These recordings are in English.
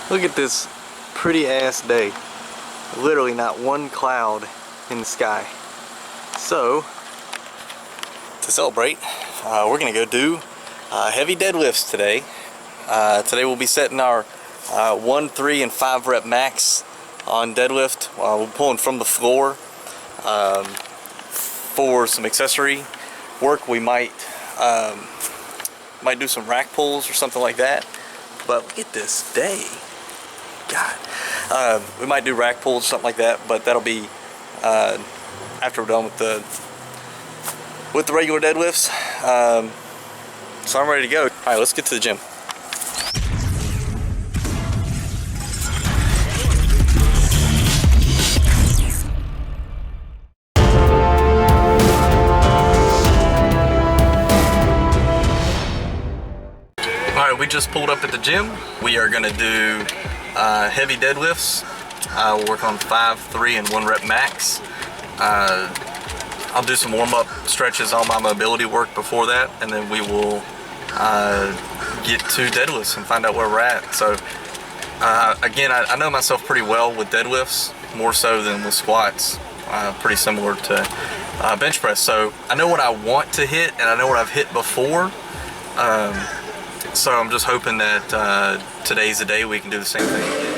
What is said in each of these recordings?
Look at this pretty ass day. Literally not one cloud in the sky. So, to celebrate, we're gonna go do heavy deadlifts today. Today we'll be setting our 1, 3, and 5 rep max on deadlift. We're pulling from the floor. For some accessory work, we might do some rack pulls or something like that. But look at this day. God, we might do rack pulls, something like that, but that'll be after we're done with the regular deadlifts. So I'm ready to go. All right, let's get to the gym. All right, we just pulled up at the gym. We are gonna do heavy deadlifts. We'll work on 5, 3, and 1 rep max. I'll do some warm-up stretches on my mobility work before that, and then we will get to deadlifts and find out where we're at. So again, I know myself pretty well with deadlifts, more so than with squats. Pretty similar to bench press. So I know what I want to hit, and I know what I've hit before. So I'm just hoping that today's the day we can do the same thing again.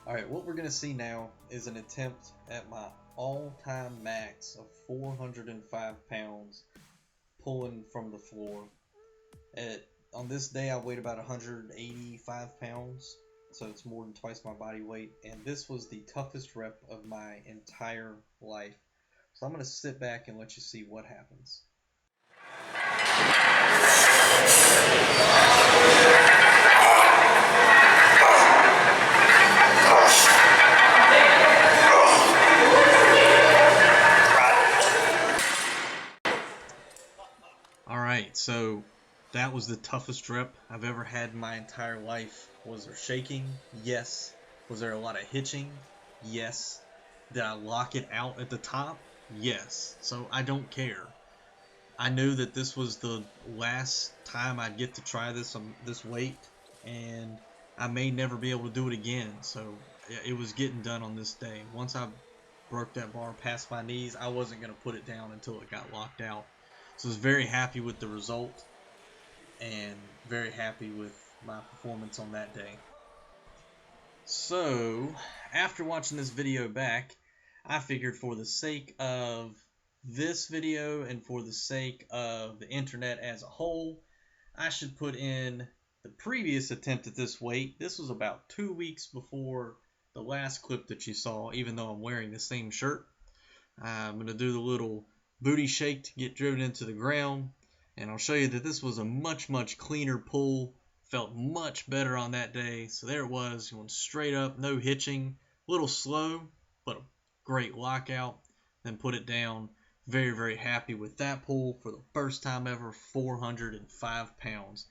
Alright, what we're going to see now is an attempt at my all-time max of 405 pounds pulling from the floor. On this day I weighed about 185 pounds, so it's more than twice my body weight, and this was the toughest rep of my entire life. So I'm going to sit back and let you see what happens. Alright, so that was the toughest rep I've ever had in my entire life. Was there shaking? Yes. Was there a lot of hitching? Yes. Did I lock it out at the top? Yes. So I don't care. I knew that this was the last time I'd get to try this weight, and I may never be able to do it again. So it was getting done on this day. Once I broke that bar past my knees, I wasn't going to put it down until it got locked out. So I was very happy with the result and very happy with my performance on that day. So after watching this video back, I figured for the sake of this video and for the sake of the internet as a whole, I should put in the previous attempt at this weight. This was about 2 weeks before the last clip that you saw, even though I'm wearing the same shirt. I'm going to do the little booty shake to get driven into the ground, and I'll show you that this was a much cleaner pull Felt much better on that day. So there it was, going straight up, no hitching, a little slow, but a great lockout. Then put it down. Very, very happy with that pull for the first time ever, 405 pounds.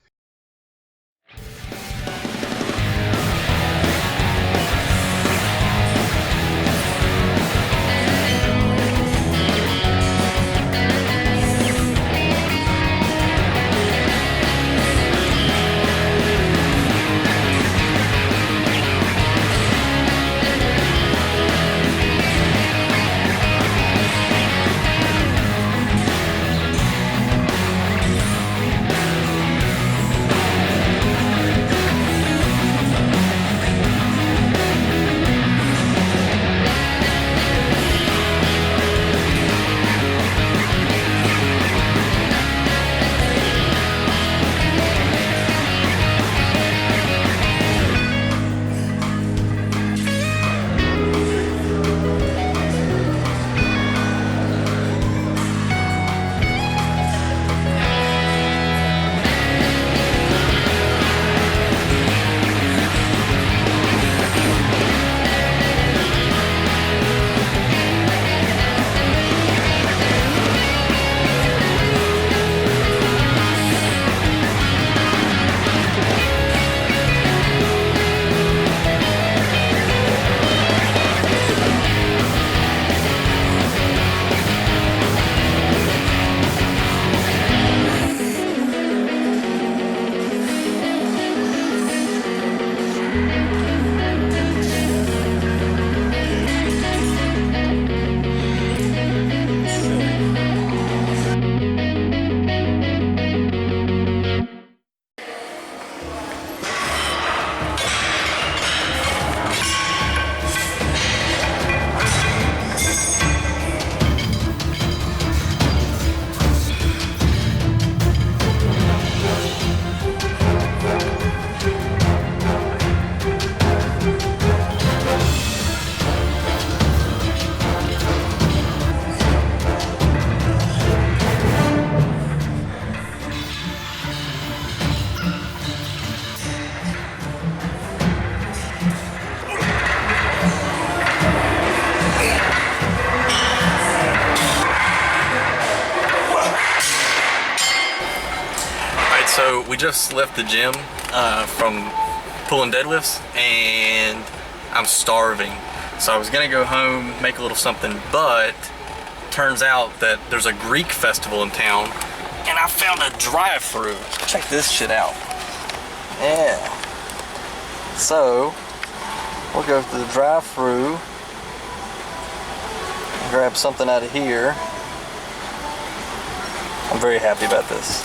So we just left the gym from pulling deadlifts and I'm starving. So I was gonna go home, make a little something, but turns out that there's a Greek festival in town and I found a drive-through. Check this shit out. Yeah. So we'll go to the drive-through, grab something out of here. I'm very happy about this.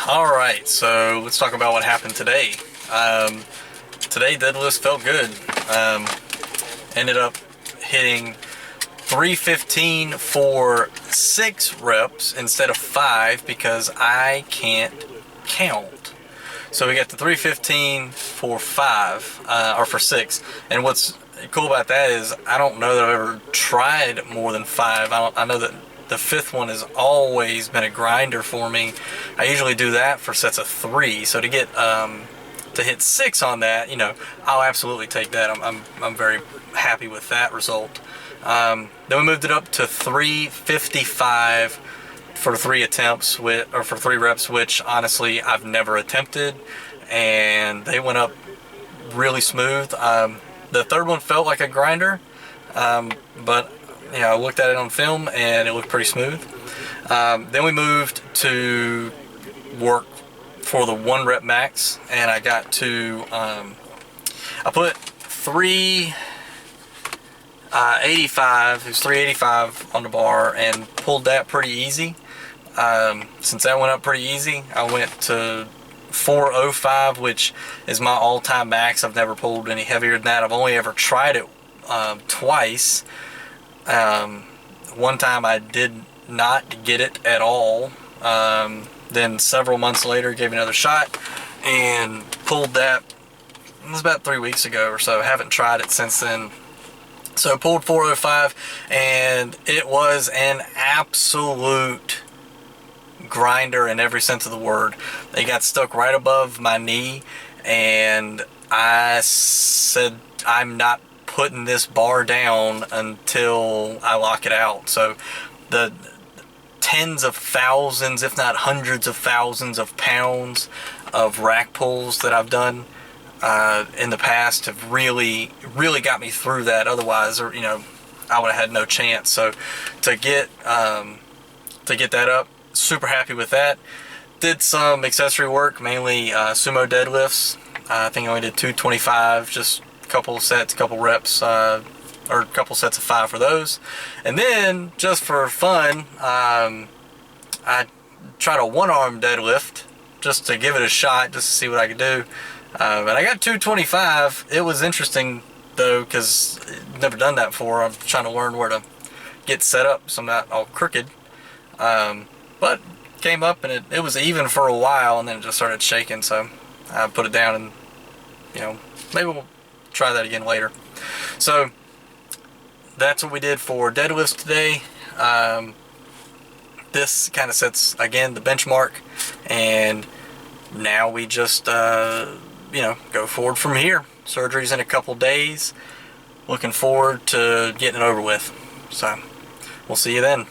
Alright, so let's talk about what happened today. Today deadlifts felt good. Ended up hitting 315 for 6 reps instead of 5 because I can't count. So we got the 315 for 5, or for 6. And what's cool about that is I don't know that I've ever tried more than 5. I know that the 5th one has always been a grinder for me. I usually do that for sets of 3. So to get to hit 6 on that, you know, I'll absolutely take that. I'm very happy with that result. Then we moved it up to 355 for 3 attempts or for 3 reps, which honestly I've never attempted, and they went up really smooth. The 3rd one felt like a grinder, but you know, I looked at it on film and it looked pretty smooth. Then we moved to work for the 1 rep max, and I got to I put 385, it was 385 on the bar, and pulled that pretty easy. Since that went up pretty easy, I went to 405, which is my all-time max. I've never pulled any heavier than that. I've only ever tried it twice. One time I did not get it at all. Then several months later gave it another shot and pulled that. It was about 3 weeks ago or so. I haven't tried it since then. So pulled 405 and it was an absolute grinder in every sense of the word. They got stuck right above my knee, and I said, I'm not putting this bar down until I lock it out. So the tens of thousands, if not hundreds of thousands of pounds of rack pulls that I've done in the past have really got me through that. Otherwise, or I would have had no chance. So to get that up, super happy with that. Did some accessory work, mainly sumo deadlifts. I think I only did 225, just a couple sets, a couple reps, or a couple sets of 5 for those. And then, just for fun, I tried a one-arm deadlift, just to give it a shot, just to see what I could do. And I got 225. It was interesting, though, because I've never done that before. I'm trying to learn where to get set up so I'm not all crooked. But came up, and it was even for a while, and then it just started shaking, so I put it down, and maybe we'll try that again later. So that's what we did for deadlifts today. This kind of sets, again, the benchmark, and now we just go forward from here. Surgery's in a couple days. Looking forward to getting it over with. So we'll see you then.